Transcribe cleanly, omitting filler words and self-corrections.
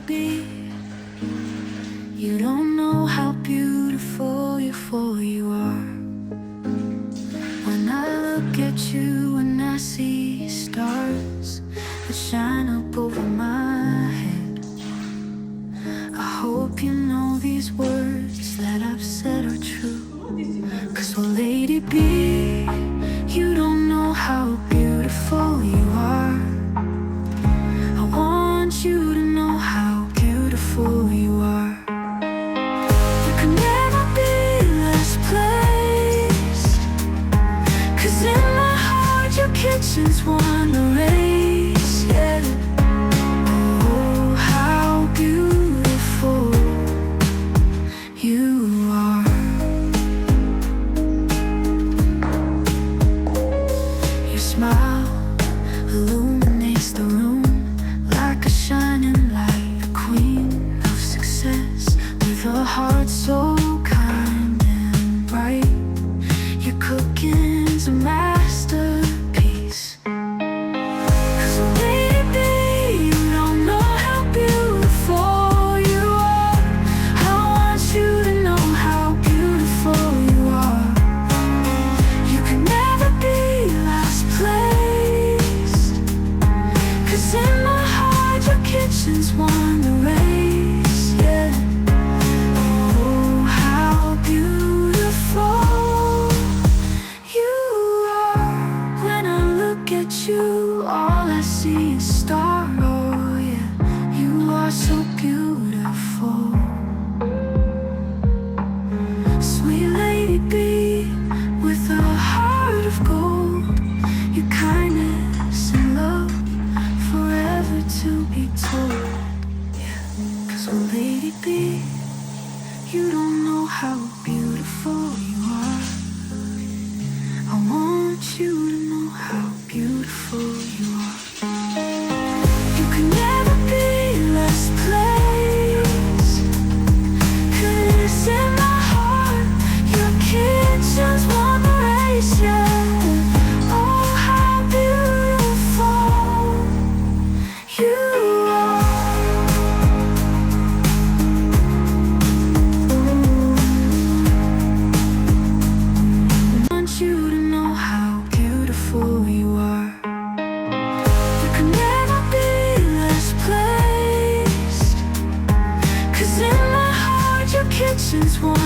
be. You don't know how beautiful you are. When I look at you and I see stars that shine up over my head, I hope you know these words that I've said are true. 'Cause oh lady B, you don't know how beautiful you are. I want you to know how beautiful you are. You can never be less placed, 'cause in my heart your kitchen's one erase, yeah. Oh, how beautiful you are. Your smile illuminates the room like a shining light, a queen of success with a heart so kind and bright. Your cooking's a masterpiece. 'Cause baby, you don't know how beautiful you are. I want you to know how beautiful you are. You can never be last placed, 'cause in my heart your kitchen's one erase, yeah. Oh, how beautiful you are. When I look at you, all I see is stars, oh yeah. You are so beautiful. Sweet lady B, with a heart of gold, your kindness and love forever to be told, yeah. 'Cause oh lady B, you don't know how beautiful you are. I want you to know how beautiful you are. You can never be less placed, 'cause in my heart your kitchen's one erase, yeah. Oh, how beautiful you are. I want you to know how beautiful you are. You can never be less placed, 'cause in my heart your kitchen's one